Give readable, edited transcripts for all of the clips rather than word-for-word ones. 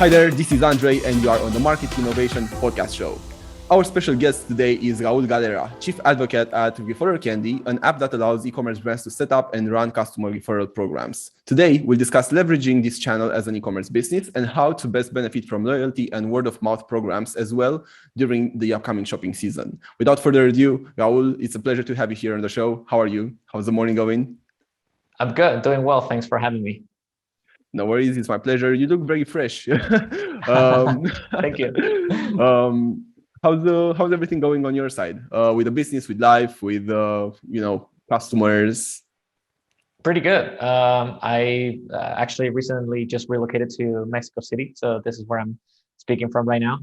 Hi there, this is Andre, and you are on the Market Innovation Podcast Show. Our special guest today is Raul Galera, Chief Advocate at 𝐸𝑚𝑎𝑐, an app that allows e-commerce brands to set up and run customer referral programs. Today, we'll discuss leveraging this channel as an e-commerce business and how to best benefit from loyalty and word-of-mouth programs as well during the upcoming shopping season. Without further ado, Raul, it's a pleasure to have you here on the show. How are you? How's the morning going? I'm good, doing well. Thanks for having me. No worries, it's my pleasure. You look very fresh. Thank you. How's everything going on your side with the business, with life, with customers? Pretty good. I actually recently just relocated to Mexico City, so this is where I'm speaking from right now.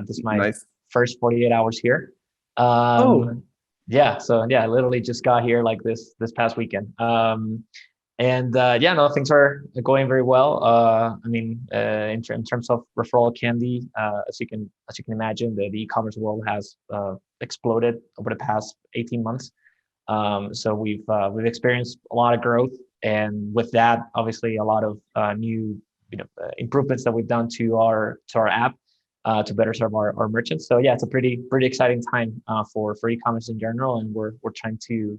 This is my first 48 hours here. Yeah, so yeah, I literally just got here like this past weekend. Things are going very well. In terms of referral candy, as you can imagine, the e-commerce world has exploded over the past 18 months. So we've experienced a lot of growth, and with that, obviously, a lot of new improvements that we've done to our app to better serve our merchants. So yeah, it's a pretty exciting time for e-commerce in general, and we're trying to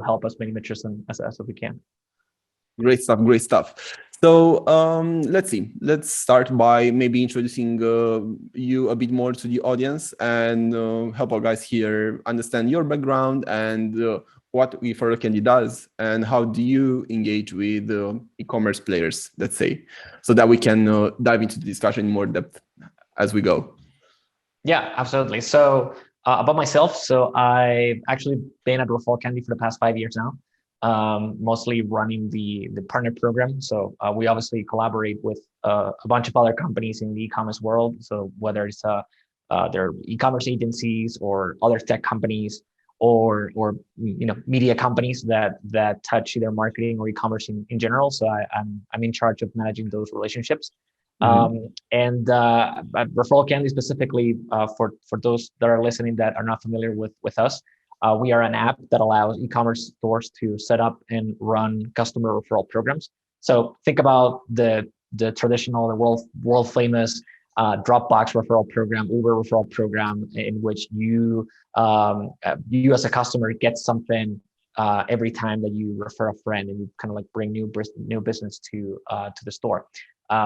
help as many merchants as we can. Great stuff. So let's start by maybe introducing you a bit more to the audience and help our guys here understand your background and what referral candy does and how do you engage with e-commerce players, let's say, so that we can dive into the discussion in more depth as we go. Yeah, absolutely. So about myself, so I've actually been at referral candy for the past 5 years now. Mostly running the partner program. So we obviously collaborate with a bunch of other companies in the e-commerce world. So whether it's their e-commerce agencies or other tech companies or media companies that touch their marketing or e-commerce in general. So I'm in charge of managing those relationships. Referral candy specifically for those that are listening that are not familiar with us. We are an app that allows e-commerce stores to set up and run customer referral programs. So think about the traditional, the world famous Dropbox referral program, Uber referral program, in which you as a customer get something every time that you refer a friend, and you kind of like bring new business to the store.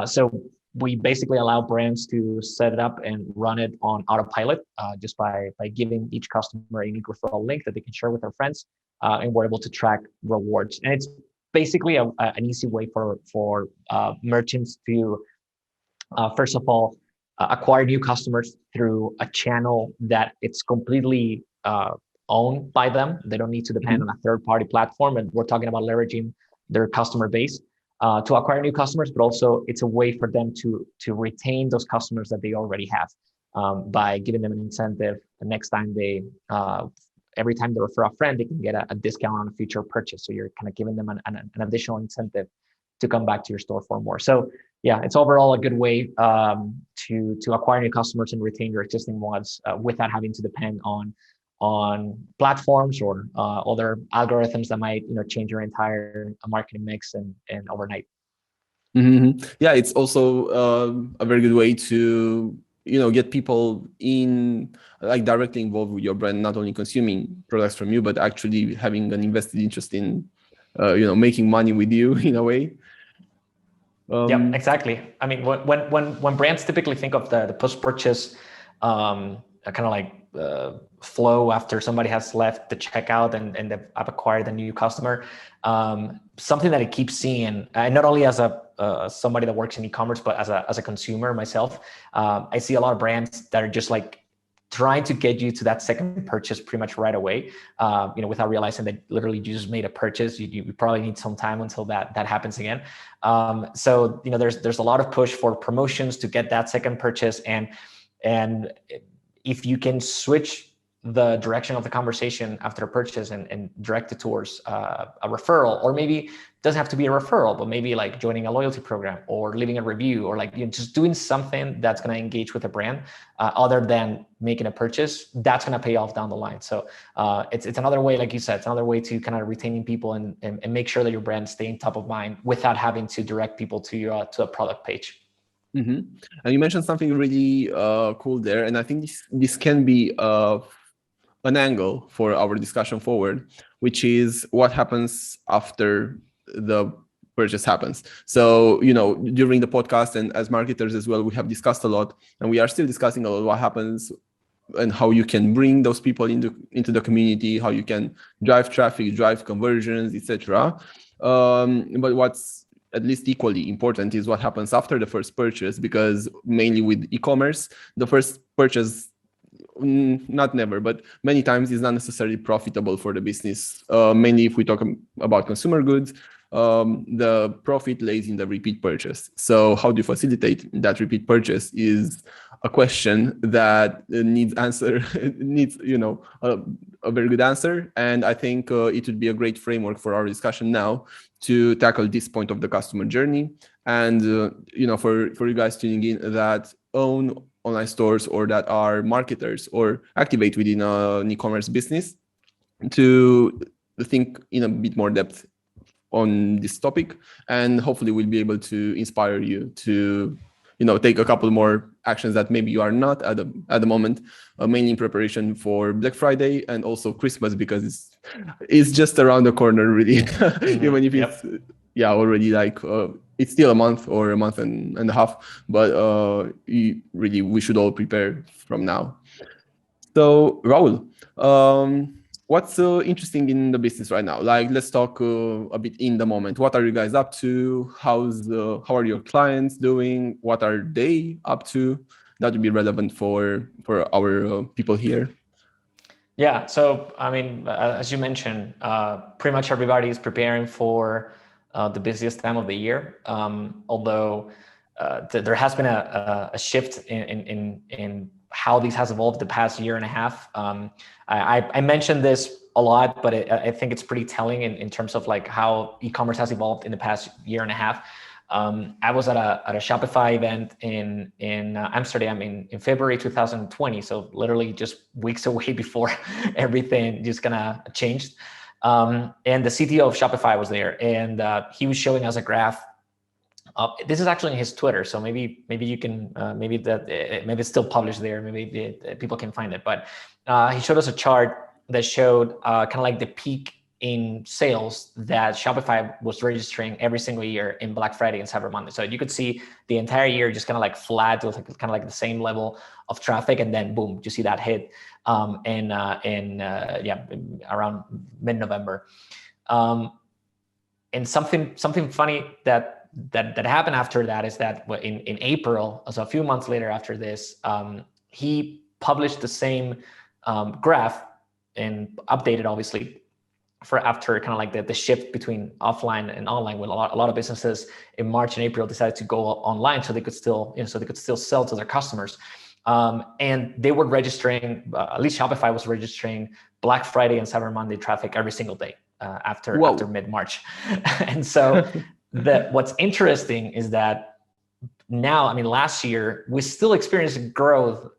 So we basically allow brands to set it up and run it on autopilot just by giving each customer a unique referral link that they can share with their friends, and we're able to track rewards. And it's basically an easy way for merchants to, first of all, acquire new customers through a channel that it's completely owned by them. They don't need to depend on a third-party platform, and we're talking about leveraging their customer base to acquire new customers, but also it's a way for them to retain those customers that they already have by giving them an incentive. The next time every time they refer a friend, they can get a discount on a future purchase. So you're kind of giving them an additional incentive to come back to your store for more. So yeah, it's overall a good way to acquire new customers and retain your existing ones without having to depend on platforms or other algorithms that might change your entire marketing mix and overnight. Yeah, it's also a very good way to get people in, like, directly involved with your brand, not only consuming products from you, but actually having an invested interest in making money with you in a way. Yeah, exactly. I mean, when brands typically think of the post-purchase kind of like flow after somebody has left the checkout and they've acquired a new customer, something that I keep seeing, and not only as somebody that works in e-commerce, but as a consumer myself, I see a lot of brands that are just like trying to get you to that second purchase pretty much right away, without realizing that literally you just made a purchase. You probably need some time until that happens again. So there's a lot of push for promotions to get that second purchase, and if you can switch the direction of the conversation after a purchase and direct it towards a referral, or maybe it doesn't have to be a referral, but maybe like joining a loyalty program or leaving a review, or like just doing something that's going to engage with a brand other than making a purchase, that's going to pay off down the line. So it's another way, like you said, it's another way to kind of retaining people and make sure that your brand staying top of mind without having to direct people to a product page. Mm-hmm. And you mentioned something really cool there, and I think this can be an angle for our discussion forward, which is what happens after the purchase happens. So, during the podcast and as marketers as well, we have discussed a lot, and we are still discussing a lot what happens and how you can bring those people into the community, how you can drive traffic, drive conversions, etc. But what's at least equally important is what happens after the first purchase, because mainly with e-commerce, the first purchase, not never, but many times is not necessarily profitable for the business. Mainly if we talk about consumer goods, the profit lays in the repeat purchase. So how do you facilitate that repeat purchase is a question that needs answer, needs, a very good answer. And I think it would be a great framework for our discussion now to tackle this point of the customer journey. And, for you guys tuning in that own online stores or that are marketers or activate within an e-commerce business, to think in a bit more depth on this topic, and hopefully we'll be able to inspire you to take a couple more actions that maybe you are not at the moment, mainly in preparation for Black Friday and also Christmas, because it's just around the corner, really. Mm-hmm. Even if it's already like it's still a month or a month and a half, but really we should all prepare from now. So Raul, what's interesting in the business right now? Like, let's talk a bit in the moment. What are you guys up to? How are your clients doing? What are they up to? That would be relevant for our people here. Yeah. So, I mean, as you mentioned, pretty much everybody is preparing for the busiest time of the year. Although there has been a shift in how these has evolved the past year and a half. I mentioned this a lot, but I think it's pretty telling in terms of like how e-commerce has evolved in the past year and a half. I was at a Shopify event in Amsterdam in February 2020. So literally just weeks away before everything just kind of changed. And the CTO of Shopify was there, and he was showing us a graph. This is actually in his Twitter, so maybe you can maybe it's still published there. Maybe people can find it. But he showed us a chart that showed kind of like the peak in sales that Shopify was registering every single year in Black Friday and Cyber Monday. So you could see the entire year just kind of like flat, with kind of like the same level of traffic, and then boom, you see that hit around mid-November. And something funny that happened after that is that in April, so a few months later after this, he published the same graph and updated, obviously, for after kind of like the shift between offline and online, when a lot of businesses in March and April decided to go online so they could still sell to their customers. And they were registering, at least Shopify was registering Black Friday and Cyber Monday traffic every single day after mid-March. And so what's interesting is that now, I mean, last year we still experienced growth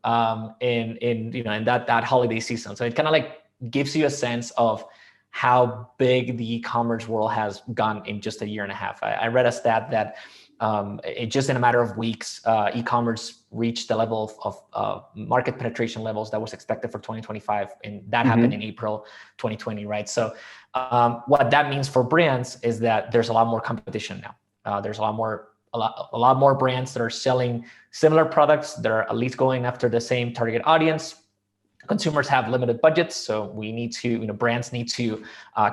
in that holiday season. So it kind of like gives you a sense of how big the e-commerce world has gone in just a year and a half. I read a stat that it just in a matter of weeks, e-commerce reached the level of market penetration levels that was expected for 2025, and that happened in April 2020, right? So what that means for brands is that there's a lot more competition now. There's a lot more brands that are selling similar products that are at least going after the same target audience. Consumers have limited budgets, so we need to, brands need to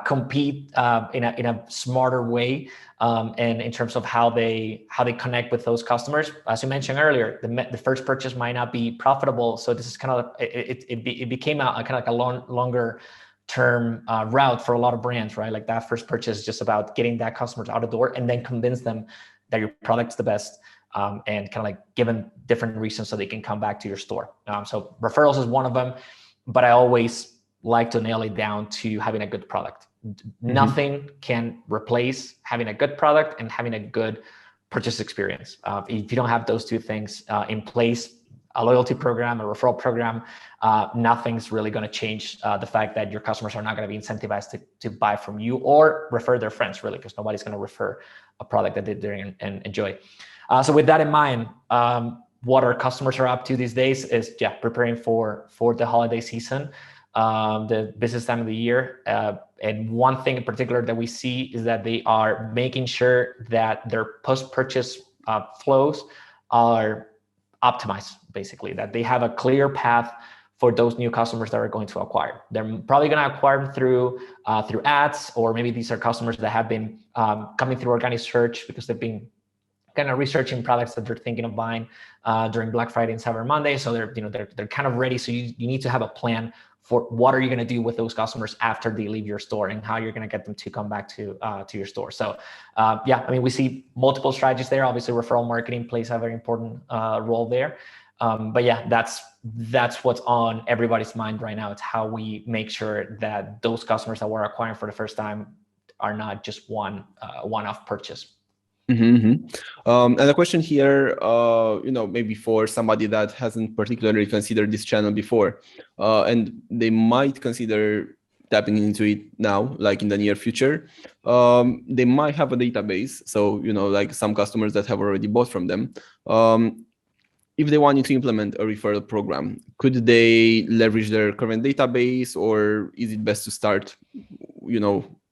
compete in a smarter way, and in terms of how they connect with those customers. As you mentioned earlier, the first purchase might not be profitable, so this is kind of it became a kind of like a longer term route for a lot of brands, right? Like that first purchase is just about getting that customers out the door and then convince them that your product's the best. And kind of like given different reasons so they can come back to your store. So referrals is one of them, but I always like to nail it down to having a good product. Nothing can replace having a good product and having a good purchase experience. If you don't have those two things in place, a loyalty program, a referral program, nothing's really going to change the fact that your customers are not going to be incentivized to buy from you or refer their friends, really, because nobody's going to refer a product that they didn't enjoy. So with that in mind, what our customers are up to these days is preparing for the holiday season, the business time of the year. And one thing in particular that we see is that they are making sure that their post-purchase flows are optimized, basically, that they have a clear path for those new customers that are going to acquire. They're probably going to acquire them through ads, or maybe these are customers that have been coming through organic search because they've been kind of researching products that they're thinking of buying during Black Friday and Cyber Monday. So they're kind of ready. So you need to have a plan for what are you going to do with those customers after they leave your store, and how you're going to get them to come back to your store. So we see multiple strategies there. Obviously, referral marketing plays a very important role there. That's what's on everybody's mind right now. It's how we make sure that those customers that we're acquiring for the first time are not just one-off purchase. And a question here, maybe for somebody that hasn't particularly considered this channel before, and they might consider tapping into it now, like in the near future. They might have a database. So, like some customers that have already bought from them. If they wanted to implement a referral program, could they leverage their current database, or is it best to start,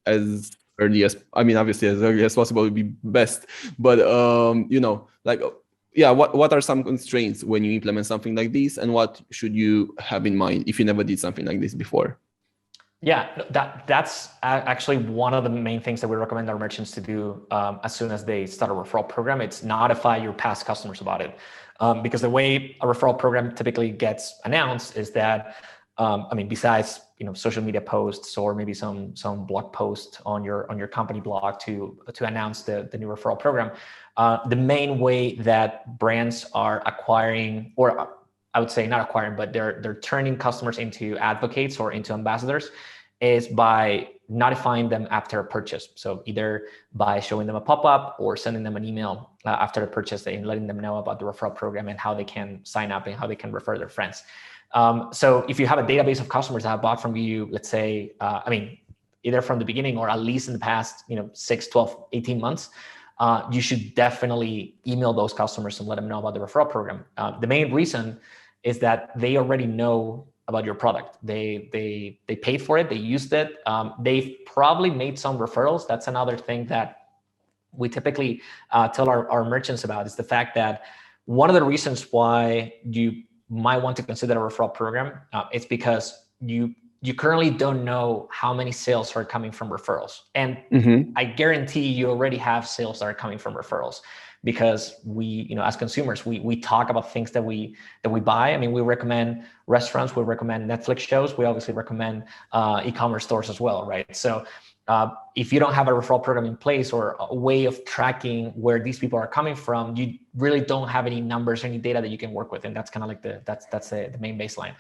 as early as, obviously as early as possible would be best, but what are some constraints when you implement something like this, and what should you have in mind if you never did something like this before? Yeah, that's actually one of the main things that we recommend our merchants to do as soon as they start a referral program. It's notify your past customers about it, because the way a referral program typically gets announced is that, besides social media posts or maybe some blog post on your company blog to announce the new referral program, the main way that brands are acquiring, or I would say not acquiring, but they're turning customers into advocates or into ambassadors, is by notifying them after a purchase. So either by showing them a pop-up or sending them an email after a purchase and letting them know about the referral program and how they can sign up and how they can refer their friends. So if you have a database of customers that have bought from you, let's say, either from the beginning or at least in the past, 6, 12, 18 months, you should definitely email those customers and let them know about the referral program. The main reason is that they already know about your product. They paid for it, they used it. They've probably made some referrals. That's another thing that we typically tell our merchants about, is the fact that one of the reasons why you might want to consider a referral program, it's because you currently don't know how many sales are coming from referrals. And I guarantee you already have sales that are coming from referrals, because we, as consumers, we talk about things that we buy. We recommend restaurants, we recommend Netflix shows, we obviously recommend e-commerce stores as well, right? So if you don't have a referral program in place or a way of tracking where these people are coming from, you really don't have any numbers or any data that you can work with. And that's kind of like that's the main baseline.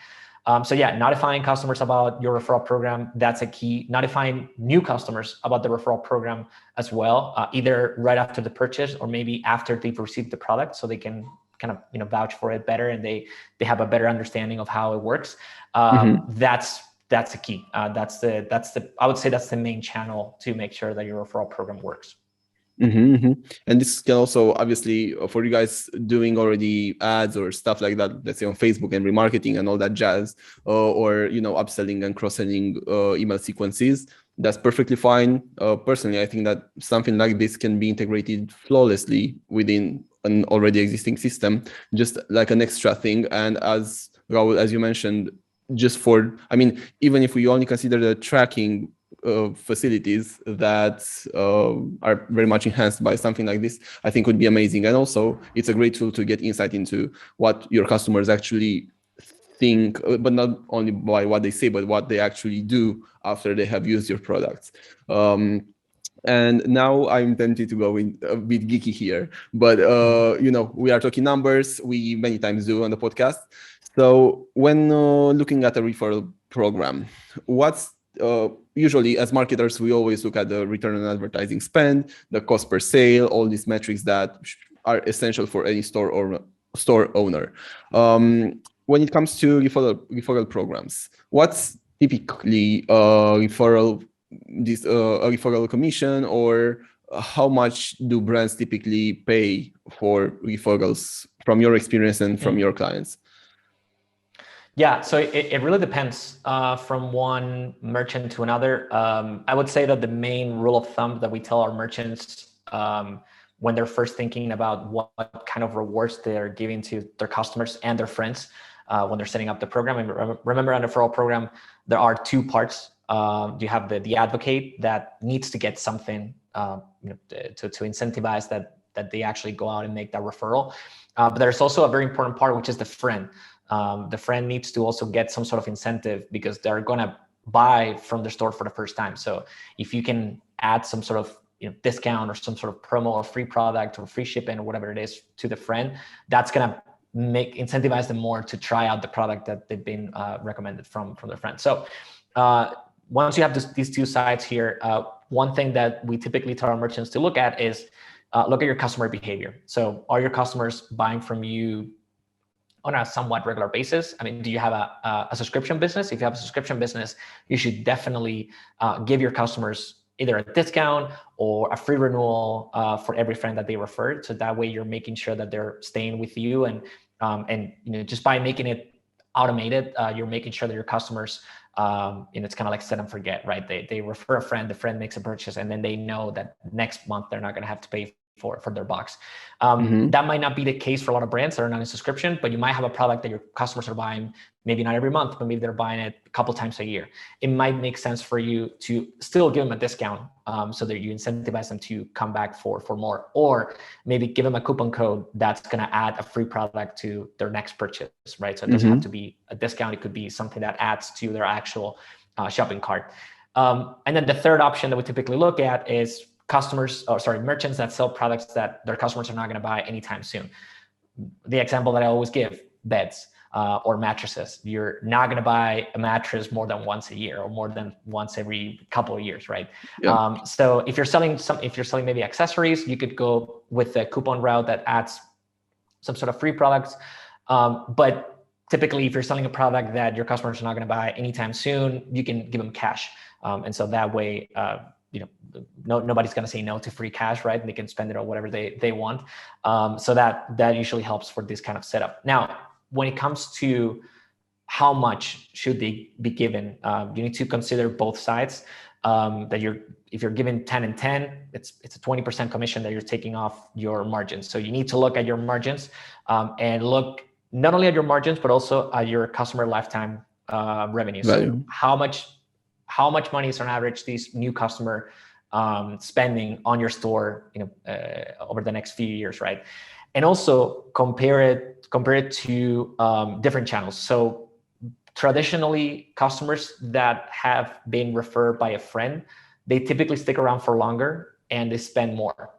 Notifying customers about your referral program, that's a key. Notifying new customers about the referral program as well, either right after the purchase or maybe after they've received the product, so they can kind of vouch for it better and they have a better understanding of how it works. That's a key. I would say that's the main channel to make sure that your referral program works. And this can also, obviously, for you guys doing already ads or stuff like that, let's say on Facebook and remarketing and all that jazz, or upselling and cross-selling email sequences, that's perfectly fine. Personally, I think that something like this can be integrated flawlessly within an already existing system, just like an extra thing. And as Raul, as you mentioned, just for, even if we only consider the tracking facilities that are very much enhanced by something like this, I think would be amazing. And also, it's a great tool to get insight into what your customers actually think, but not only by what they say, but what they actually do after they have used your products. And now I'm tempted to go in a bit geeky here, but we are talking numbers. We many times do on the podcast. So when looking at a referral program, what's usually, as marketers, we always look at the return on advertising spend, the cost per sale, all these metrics that are essential for any store or store owner. When it comes to referral programs, what's typically a referral commission, or how much do brands typically pay for referrals from your experience and from your clients? Yeah, so it really depends from one merchant to another. I would say that the main rule of thumb that we tell our merchants when they're first thinking about what kind of rewards they're giving to their customers and their friends when they're setting up the program. And remember, on the referral program, there are two parts. You have the advocate that needs to get something to incentivize that they actually go out and make that referral. But there's also a very important part, which is the friend. The friend needs to also get some sort of incentive because they're going to buy from the store for the first time. So if you can add some sort of discount or some sort of promo or free product or free shipping or whatever it is to the friend, that's going to incentivize them more to try out the product that they've been recommended from their friends. So once you have these two sides here, one thing that we typically tell our merchants to look at is look at your customer behavior. So are your customers buying from you on a somewhat regular basis? I mean, do you have a subscription business? If you have a subscription business, you should definitely give your customers either a discount or a free renewal for every friend that they referred. So that way you're making sure that they're staying with you. And just by making it automated, you're making sure that your customers, it's kind of like set and forget, right? They refer a friend, the friend makes a purchase, and then they know that next month they're not going to have to pay for their box. That might not be the case for a lot of brands that are not in subscription, but you might have a product that your customers are buying, maybe not every month, but maybe they're buying it a couple times a year. It might make sense for you to still give them a discount so that you incentivize them to come back for more, or maybe give them a coupon code that's going to add a free product to their next purchase, right? So it doesn't have to be a discount. It could be something that adds to their actual shopping cart. And then the third option that we typically look at is merchants that sell products that their customers are not going to buy anytime soon. The example that I always give, beds or mattresses. You're not going to buy a mattress more than once a year or more than once every couple of years, right? Yeah. So if you're selling maybe accessories, you could go with the coupon route that adds some sort of free products. But typically, if you're selling a product that your customers are not going to buy anytime soon, you can give them cash. And so that way, nobody's going to say no to free cash, right? They can spend it on whatever they want. So that usually helps for this kind of setup. Now, when it comes to how much should they be given, you need to consider both sides. If you're giving 10 and 10, it's a 20% commission that you're taking off your margins. So you need to look at your margins and look not only at your margins, but also at your customer lifetime revenue. So how much money is on average these new customer spending on your store, over the next few years, right? And also compare it to different channels. So traditionally, customers that have been referred by a friend, they typically stick around for longer and they spend more,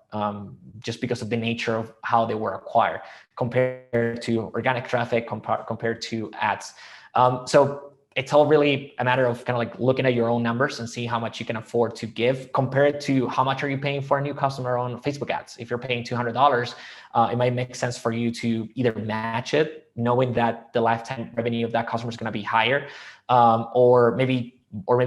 just because of the nature of how they were acquired, compared to organic traffic, compared to ads. So it's all really a matter of kind of like looking at your own numbers and see how much you can afford to give, compared to how much are you paying for a new customer on Facebook ads. If you're paying $200, it might make sense for you to either match it, knowing that the lifetime revenue of that customer is going to be higher, or maybe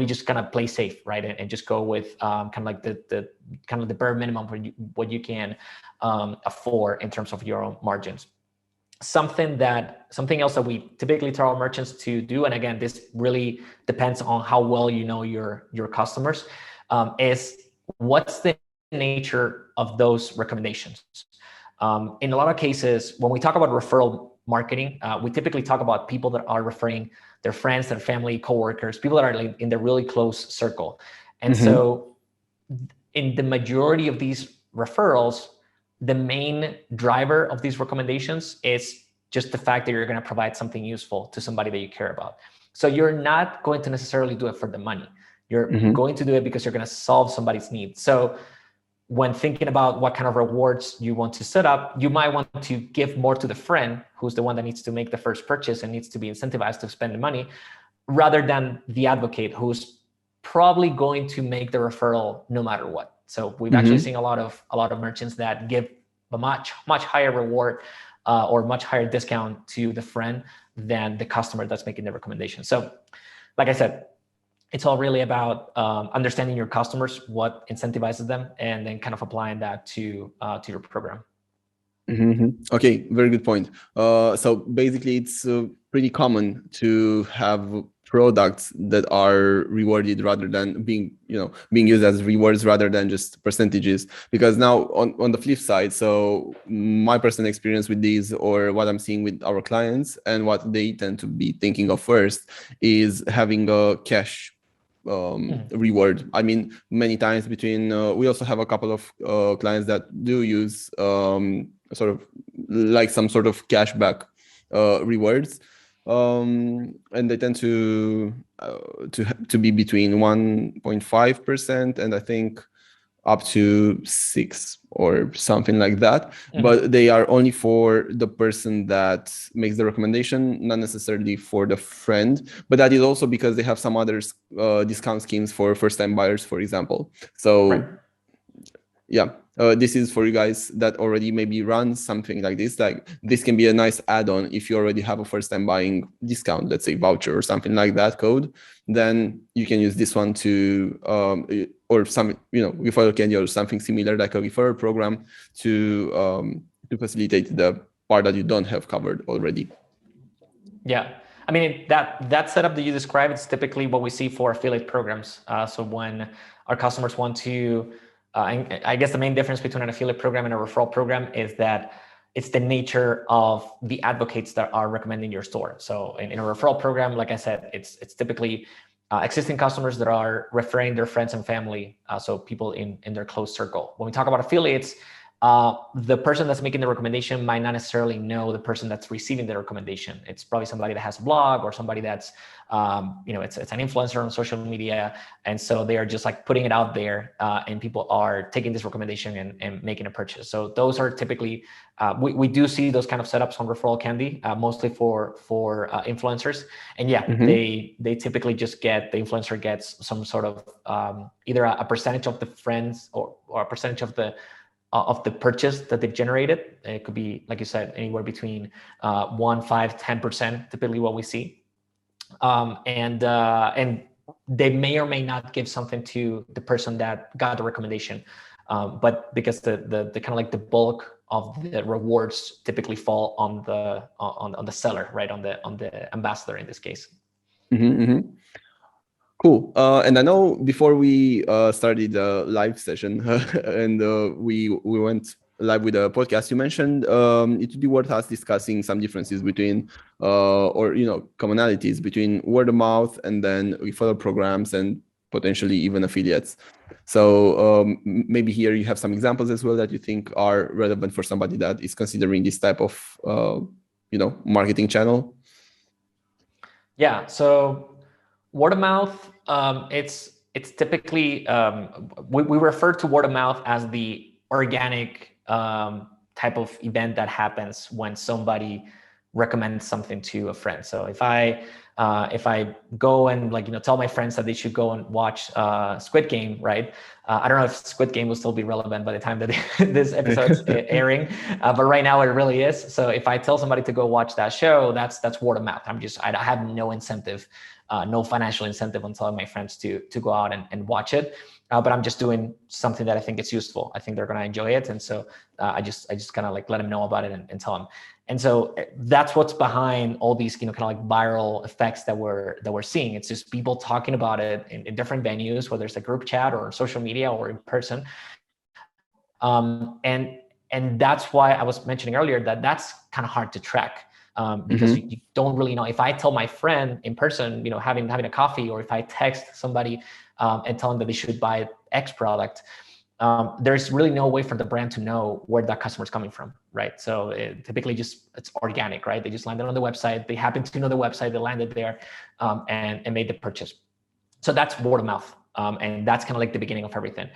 just kind of play safe, right? And just go with kind of like the bare minimum for what you can afford in terms of your own margins. Something else that we typically tell our merchants to do, and again, this really depends on how well you know your customers, is what's the nature of those recommendations. In a lot of cases, when we talk about referral marketing, we typically talk about people that are referring their friends, their family, coworkers, people that are in the really close circle. And so in the majority of these referrals, the main driver of these recommendations is just the fact that you're going to provide something useful to somebody that you care about. So you're not going to necessarily do it for the money. You're going to do it because you're going to solve somebody's needs. So when thinking about what kind of rewards you want to set up, you might want to give more to the friend, who's the one that needs to make the first purchase and needs to be incentivized to spend the money, rather than the advocate, who's probably going to make the referral no matter what. So we've actually seen a lot of merchants that give a much higher reward or much higher discount to the friend than the customer that's making the recommendation. So like I said, it's all really about understanding your customers, what incentivizes them, and then kind of applying that to your program. Okay, very good point. So basically, it's pretty common to have products that are rewarded rather than being used as rewards rather than just percentages. Because now on the flip side, so my personal experience with these, or what I'm seeing with our clients and what they tend to be thinking of first, is having a cash reward. I mean, many times between we also have a couple of clients that do use sort of like some sort of cashback rewards, and they tend to be between 1.5% and I think up to 6 or something like that. But they are only for the person that makes the recommendation, not necessarily for the friend. But that is also because they have some other discount schemes for first-time buyers, for example. So yeah, this is for you guys that already maybe run something like this. Like, this can be a nice add-on if you already have a first-time buying discount, let's say voucher or something like that code. Then you can use this one to or some referral candy or something similar, like a referral program, to facilitate the part that you don't have covered already. Yeah, I mean, that setup that you described, it's typically what we see for affiliate programs. So when our customers want to, and I guess the main difference between an affiliate program and a referral program is that it's the nature of the advocates that are recommending your store. So in a referral program, like I said, it's typically existing customers that are referring their friends and family, so people in their close circle. When we talk about affiliates, the person that's making the recommendation might not necessarily know the person that's receiving the recommendation. It's probably somebody that has a blog or somebody that's, it's an influencer on social media. And so they are just like putting it out there, and people are taking this recommendation and making a purchase. So those are typically, we do see those kind of setups on Referral Candy, mostly for influencers. And yeah, they typically just the influencer gets some sort of, either a percentage of the friends or a percentage of the purchase that they've generated. It could be, like you said, anywhere between 1, 5, 10%, typically what we see. And they may or may not give something to the person that got the recommendation. But because the kind of like the bulk of the rewards typically fall on the seller, right? On the ambassador in this case. Cool. And I know before we started the live session and we went live with a podcast, you mentioned it would be worth us discussing some differences between or commonalities between word of mouth and then referral programs and potentially even affiliates. So maybe here you have some examples as well that you think are relevant for somebody that is considering this type of marketing channel. Yeah. So word of mouth, it's typically, we refer to word of mouth as the organic type of event that happens when somebody recommends something to a friend. So if I go and tell my friends that they should go and watch Squid Game, right? I don't know if Squid Game will still be relevant by the time that this episode's airing, but right now it really is. So if I tell somebody to go watch that show, that's word of mouth. I have no incentive, no financial incentive on telling my friends to go out and watch it. But I'm just doing something that I think is useful. I think they're going to enjoy it. And so I just kind of like let them know about it and tell them. And so that's what's behind all these, kind of like viral effects that we're seeing. It's just people talking about it in different venues, whether it's a group chat or social media or in person. And that's why I was mentioning earlier that that's kind of hard to track. Because you don't really know. If I tell my friend in person, having a coffee, or if I text somebody and tell them that they should buy X product, there's really no way for the brand to know where that customer is coming from, right? So typically it's organic, right? They just landed on the website. They happen to know the website. They landed there and made the purchase. So that's word of mouth, and that's kind of like the beginning of everything.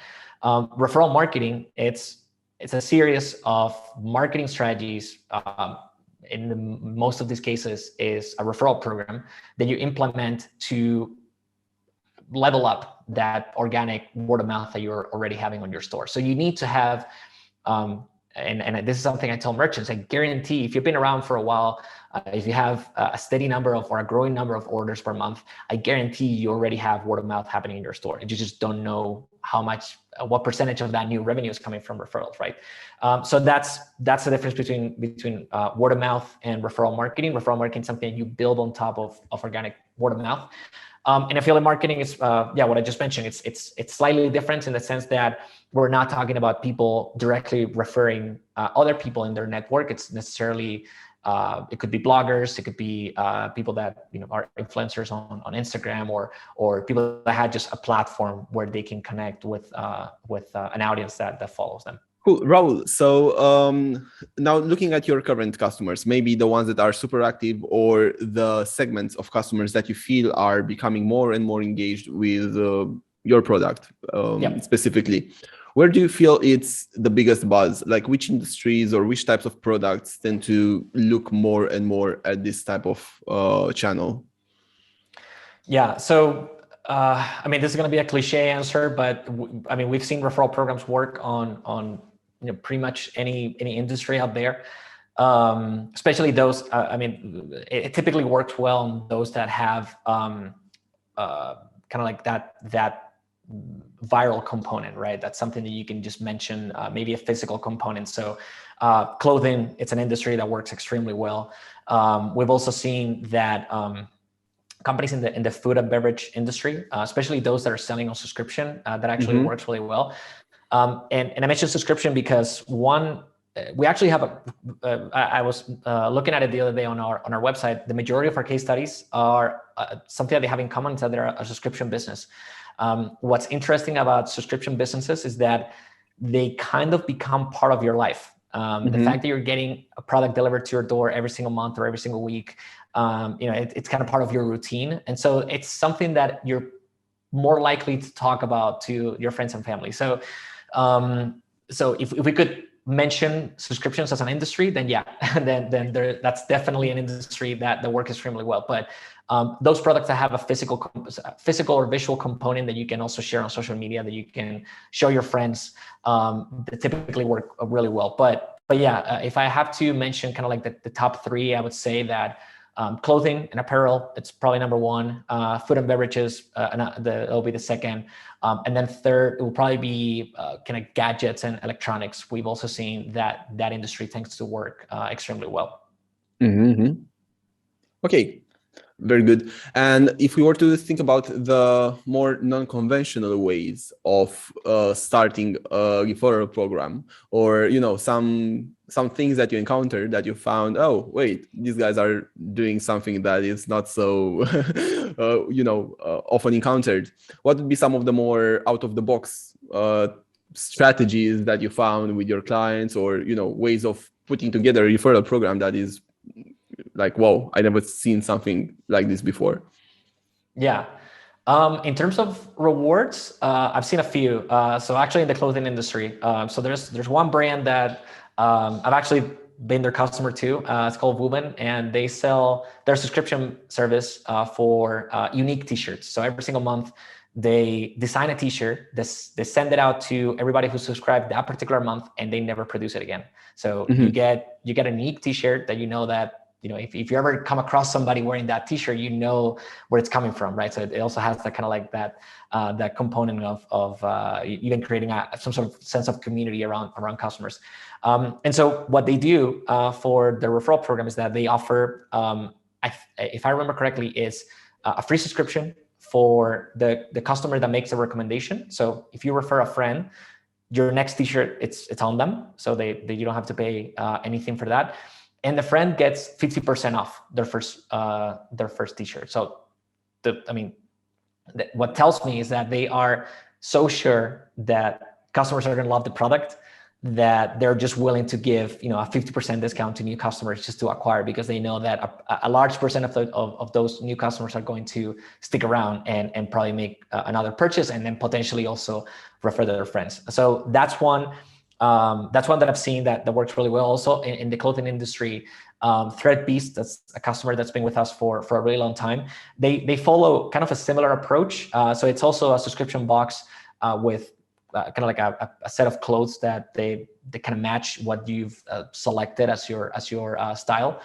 Referral marketing, it's a series of marketing strategies. In most of these cases is a referral program that you implement to level up that organic word of mouth that you're already having on your store. So you need to have and this is something I tell merchants, I guarantee if you've been around for a while, if you have a steady number of or a growing number of orders per month, I guarantee you already have word of mouth happening in your store. You just don't know how much, what percentage of that new revenue is coming from referrals, right? So that's the difference between word of mouth and referral marketing. Referral marketing is something you build on top of organic word of mouth. And affiliate marketing is, what I just mentioned. It's slightly different in the sense that we're not talking about people directly referring other people in their network. It's necessarily, it could be bloggers, it could be people that are influencers on Instagram, or people that had just a platform where they can connect with an audience that follows them. Cool, Raul. So now looking at your current customers, maybe the ones that are super active or the segments of customers that you feel are becoming more and more engaged with your product specifically, where do you feel it's the biggest buzz? Like which industries or which types of products tend to look more and more at this type of channel? Yeah, so I mean, this is going to be a cliche answer, but I mean, we've seen referral programs work on pretty much any industry out there, especially those. I mean, it typically works well on those that have kind of like that viral component, right? That's something that you can just mention, maybe a physical component. So clothing, it's an industry that works extremely well. We've also seen that companies in the food and beverage industry, especially those that are selling on subscription, that actually works really well. And I mentioned subscription because one, we actually have I was looking at it the other day on our website. The majority of our case studies are something that they have in common, is that they're a subscription business. What's interesting about subscription businesses is that they kind of become part of your life. The fact that you're getting a product delivered to your door every single month or every single week, it's kind of part of your routine. And so it's something that you're more likely to talk about to your friends and family. So, if we could mention subscriptions as an industry, then that's definitely an industry that works extremely well. But those products that have a physical or visual component that you can also share on social media, that you can show your friends, that typically work really well. But yeah, if I have to mention kind of like the top three, I would say that clothing and apparel, it's probably number one. Food and beverages, it'll be the second. And then third, it will probably be kind of gadgets and electronics. We've also seen that industry tends to work extremely well. Okay, very good. And if we were to think about the more non-conventional ways of starting a referral program, or some things that you encountered that you found, oh wait, these guys are doing something that is not so often encountered, what would be some of the more out of the box strategies that you found with your clients, or ways of putting together a referral program that is like, whoa, I never seen something like this before? Yeah. In terms of rewards, I've seen a few. So actually in the clothing industry, so there's one brand that I've actually been their customer too. It's called 𝐸𝑚𝑎𝑐, and they sell their subscription service for unique t-shirts. So every single month they design a t-shirt, they send it out to everybody who subscribed that particular month, and they never produce it again. So you get a unique t-shirt that that if you ever come across somebody wearing that t-shirt, where it's coming from, right? So it also has that kind of like that component of even creating some sort of sense of community around customers. And so what they do for the referral program is that they offer, if I remember correctly, is a free subscription for the customer that makes a recommendation. So if you refer a friend, your next t-shirt, it's on them. So you don't have to pay anything for that. And the friend gets 50% off their first t-shirt. So what tells me is that they are so sure that customers are going to love the product that they're just willing to give a 50% discount to new customers just to acquire, because they know that a large percent of those new customers are going to stick around and probably make another purchase, and then potentially also refer their friends. So that's one that I've seen that works really well. Also in the clothing industry, Threadbeast, that's a customer that's been with us for a really long time. They follow kind of a similar approach. So it's also a subscription box with kind of like a set of clothes that they kind of match what you've selected as your style.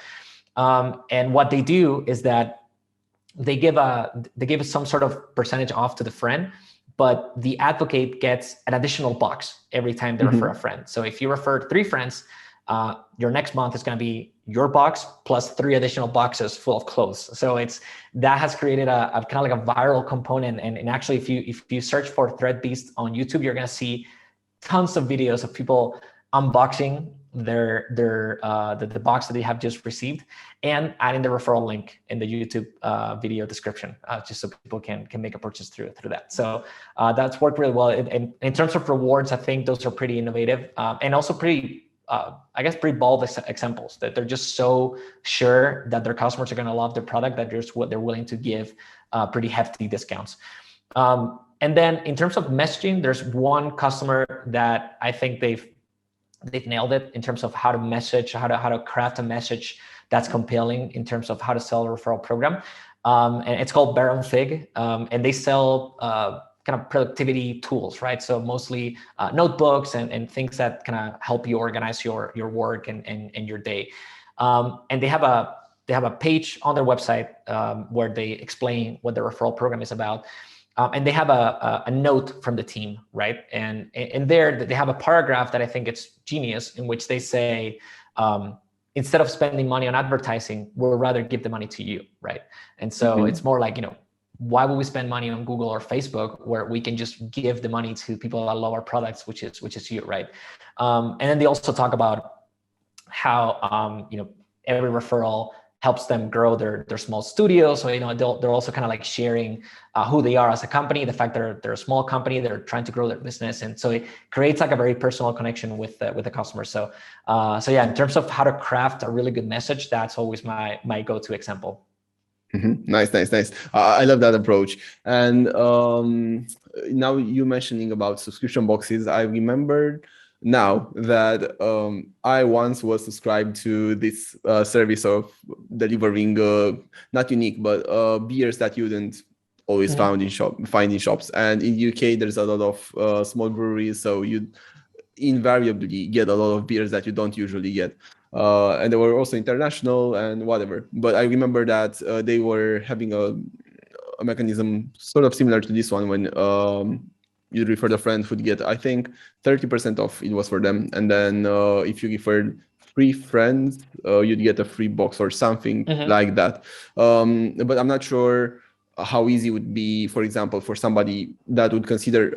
And what they do is that they give some sort of percentage off to the friend, but the advocate gets an additional box every time they refer a friend. So if you refer 3 friends, your next month is going to be your box plus 3 additional boxes full of clothes. So that has created a kind of like a viral component. And actually, if you search for ThreadBeast on YouTube, you're going to see tons of videos of people unboxing the box that they have just received and adding the referral link in the YouTube video description, just so people can make a purchase through that. So that's worked really well. And in terms of rewards, I think those are pretty innovative and also pretty, I guess, pretty bold examples that they're just so sure that their customers are going to love their product that they're willing to give pretty hefty discounts. And then in terms of messaging, there's one customer that I think they've nailed it in terms of how to message, how to craft a message that's compelling in terms of how to sell a referral program. And it's called 𝐸𝑚𝐴, and they sell kind of productivity tools, right? So mostly notebooks and things that kind of help you organize your work and your day. And they have a page on their website where they explain what the referral program is about. And they have a note from the team, right? And in there, they have a paragraph that I think it's genius, in which they say, instead of spending money on advertising, we'll rather give the money to you, right? And so it's more like, why would we spend money on Google or Facebook where we can just give the money to people that love our products, which is you, right? And then they also talk about how every referral helps them grow their small studio. So they're also kind of like sharing who they are as a company, the fact that they're a small company, they're trying to grow their business, and so it creates like a very personal connection with the customer. So yeah, in terms of how to craft a really good message, that's always my go-to example. Nice. I love that approach. And now you mentioning about subscription boxes, I remembered now that I once was subscribed to this service of delivering not unique but beers that you didn't always find in shops. And in UK there's a lot of small breweries, so you invariably get a lot of beers that you don't usually get. And they were also international and whatever. But I remember that they were having a mechanism sort of similar to this one, when you referred a friend who'd get, I think, 30% off. It was for them. And then if you referred 3 friends, you'd get a free box or something like that. But I'm not sure how easy it would be, for example, for somebody that would consider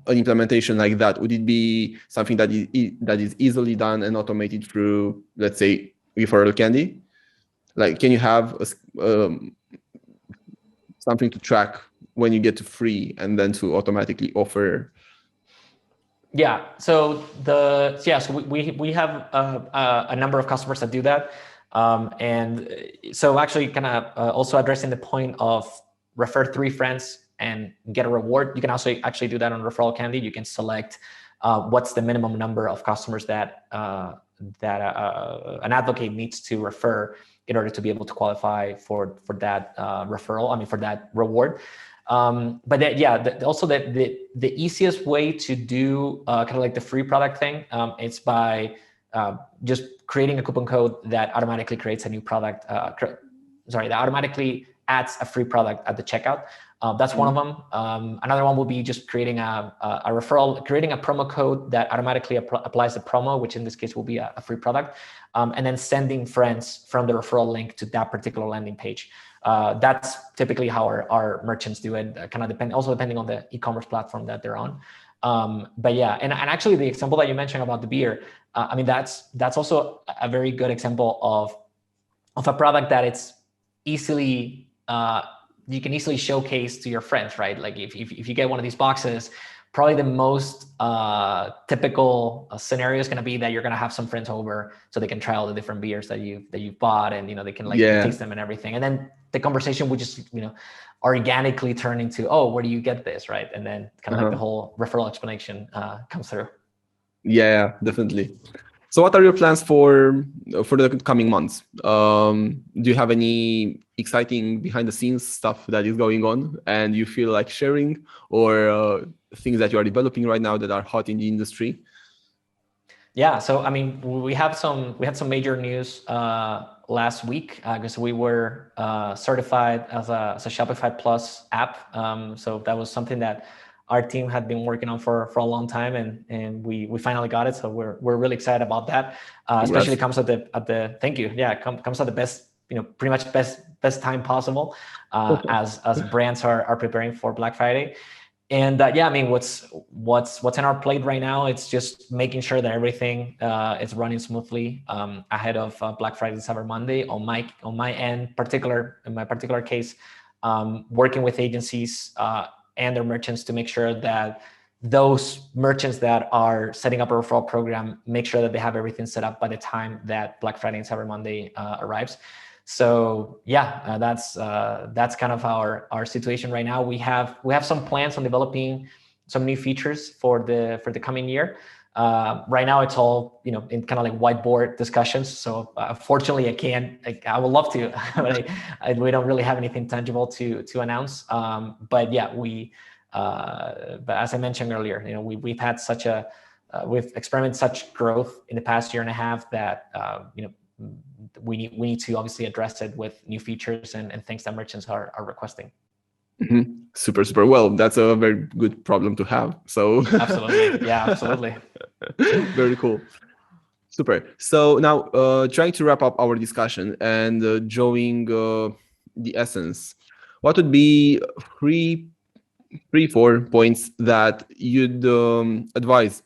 an implementation like that. Would it be something that is easily done and automated through, let's say, 𝐸𝑓𝑓𝑒𝑟𝑎𝑙_CANDY? Like, can you have something to track when you get to free and then to automatically offer? Yeah. So we have a number of customers that do that. And so actually kind of also addressing the point of refer 3 friends and get a reward. You can also actually do that on referral_CANDY. You can select what's the minimum number of customers that an advocate needs to refer in order to be able to qualify for that referral. I mean, for that reward. But also the easiest way to do kind of like the free product thing, it's by just creating a coupon code that automatically creates a new product. That automatically adds a free product at the checkout. That's one of them. Another one will be just creating a referral, creating a promo code that automatically applies the promo, which in this case will be a free product, and then sending friends from the referral link to that particular landing page. That's typically how our merchants do it. Kind of depending on the e-commerce platform that they're on. But yeah, and actually the example that you mentioned about the beer, I mean, that's also a very good example of a product that it's easily you can easily showcase to your friends, right? Like if you get one of these boxes, probably the most typical scenario is going to be that you're going to have some friends over so they can try all the different beers that you've bought, and they can taste them and everything. And then the conversation would just organically turn into, oh, where do you get this, right? And then kind of like the whole referral explanation comes through. Yeah, definitely. So what are your plans for the coming months? Do you have any exciting behind the scenes stuff that is going on and you feel like sharing, or things that you are developing right now that are hot in the industry? Yeah, so I mean, we had some major news last week because we were certified as a Shopify Plus app. So that was something that our team had been working on for a long time, and we finally got it. So we're really excited about that. Especially comes at the thank you. Yeah, comes at the best, pretty much best time possible as brands are preparing for Black Friday. And yeah, I mean, what's on our plate right now? It's just making sure that everything is running smoothly ahead of Black Friday, Cyber Monday. On my end, in my particular case, working with agencies and their merchants to make sure that those merchants that are setting up a referral program make sure that they have everything set up by the time that Black Friday and Cyber Monday arrives. So yeah, that's kind of our situation right now. We have some plans on developing some new features for the coming year. Right now, it's all in kind of like whiteboard discussions. So fortunately, I would love to, but we don't really have anything tangible to announce. But yeah, but as I mentioned earlier, we've had we've experimented such growth in the past year and a half that we need to obviously address it with new features and things that merchants are requesting. Mm-hmm. Super. Well, that's a very good problem to have. So absolutely, yeah, absolutely. Very cool. Super. So now, trying to wrap up our discussion and drawing the essence, what would be four points that you'd advise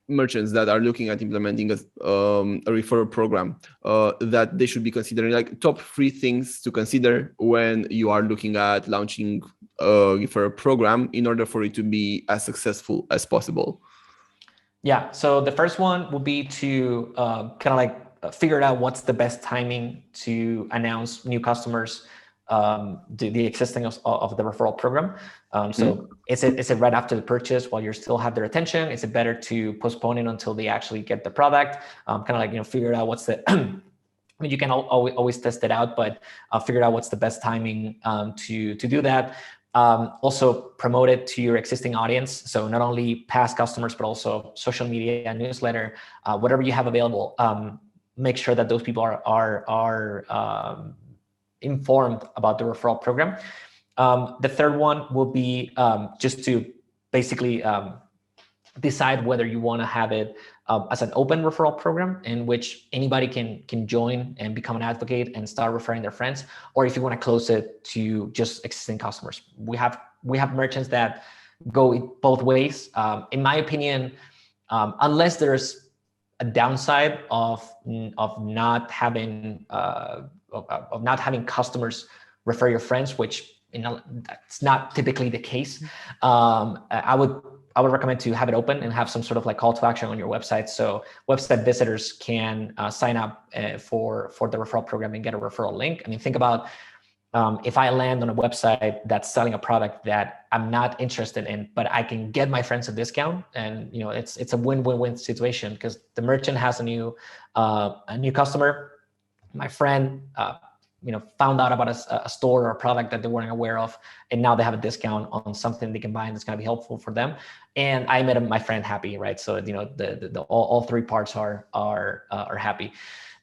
merchants that are looking at implementing a referral program that they should be considering, like top 3 things to consider when you are looking at launching a referral program in order for it to be as successful as possible? Yeah, so the first one will be to kind of like figure out what's the best timing to announce new customers the existing of the referral program. So is it right after the purchase while you still have their attention? Is it better to postpone it until they actually get the product? Kind of like, figure out what's the, I mean, you can always test it out, but figure out what's the best timing to do that. Also promote it to your existing audience. So not only past customers, but also social media and newsletter, whatever you have available. Make sure that those people are informed about the referral program. The third one will be just to basically decide whether you want to have it as an open referral program in which anybody can join and become an advocate and start referring their friends, or if you want to close it to just existing customers. We have merchants that go both ways. In my opinion, unless there's a downside of not having customers refer your friends, which that's not typically the case. I would recommend to have it open and have some sort of like call to action on your website, so website visitors can sign up for the referral program and get a referral link. I mean, think about if I land on a website that's selling a product that I'm not interested in, but I can get my friends a discount, and it's a win-win-win situation because the merchant has a new customer. My friend found out about a store or a product that they weren't aware of, and now they have a discount on something they can buy, and it's going to be helpful for them. And I made my friend happy, right? So all 3 parts are happy.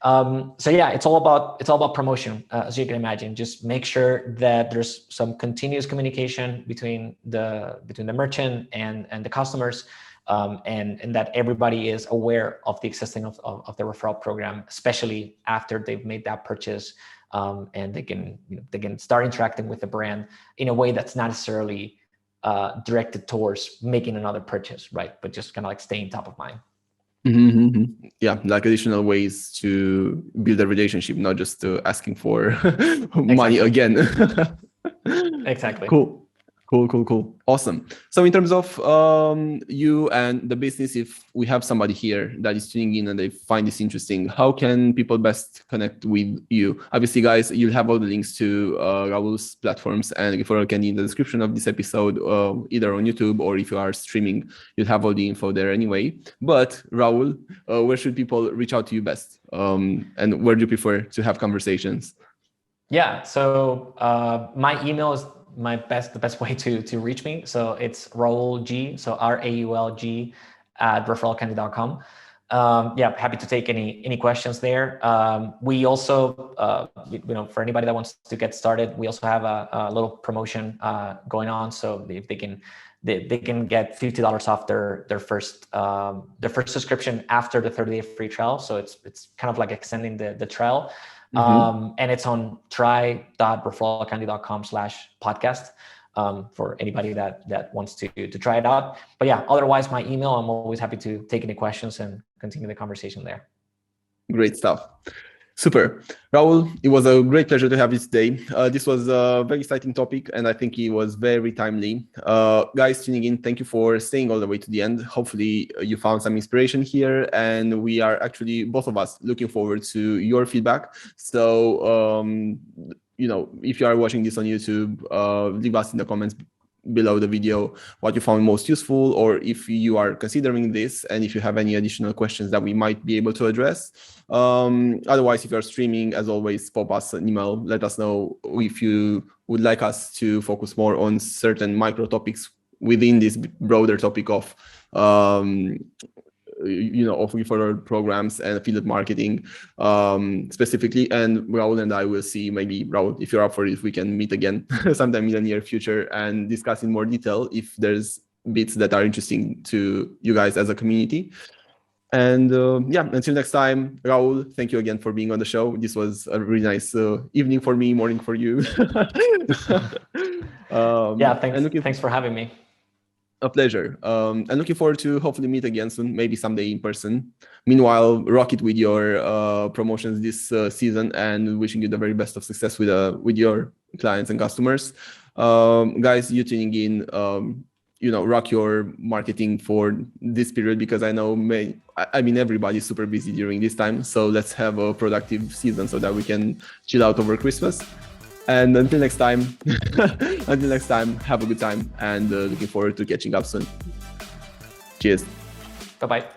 So yeah, it's all about promotion, as you can imagine. Just make sure that there's some continuous communication between the merchant and the customers, and that everybody is aware of the existing of the referral program, especially after they've made that purchase, and they can start interacting with the brand in a way that's not necessarily directed towards making another purchase, right? But just kind of like staying top of mind. Mm-hmm. Yeah, like additional ways to build a relationship, not just asking for money again. Exactly. Cool. Awesome. So in terms of you and the business, if we have somebody here that is tuning in and they find this interesting, how can people best connect with you? Obviously, guys, you'll have all the links to Raul's platforms and Referral Candy in the description of this episode, either on YouTube or if you are streaming, you'll have all the info there anyway. But Raul, where should people reach out to you best? And where do you prefer to have conversations? Yeah, so my email is the best way to reach me. So it's Raul G, so RAULG @referralcandy.com. Happy to take any questions there. We also, for anybody that wants to get started, we also have a little promotion going on. So if they can get $50 off their first subscription after the 30-day free trial. So it's kind of like extending the trial. And it's on try.referralcandy.com/podcast for anybody that wants to try it out. But yeah, otherwise my email, I'm always happy to take any questions and continue the conversation there. Great stuff. Super. Raul, it was a great pleasure to have you today. This was a very exciting topic, and I think it was very timely. Guys tuning in, thank you for staying all the way to the end. Hopefully you found some inspiration here, and we are actually, both of us, looking forward to your feedback. So, if you are watching this on YouTube, leave us in the comments below the video what you found most useful, or if you are considering this and if you have any additional questions that we might be able to address. Otherwise, if you're streaming, as always, pop us an email. Let us know if you would like us to focus more on certain micro topics within this broader topic of of referral programs and affiliate marketing specifically. And Raul and I will see, maybe Raul, if you're up for it, if we can meet again sometime in the near future and discuss in more detail if there's bits that are interesting to you guys as a community. And until next time, Raul, thank you again for being on the show. This was a really nice evening for me, morning for you. Thanks for having me. A pleasure. And looking forward to hopefully meet again soon, maybe someday in person. Meanwhile, rock it with your promotions this season, and wishing you the very best of success with your clients and customers. Guys, you tuning in, rock your marketing for this period, because I know everybody's super busy during this time. So let's have a productive season so that we can chill out over Christmas. And until next time, have a good time, and looking forward to catching up soon. Cheers. Bye-bye.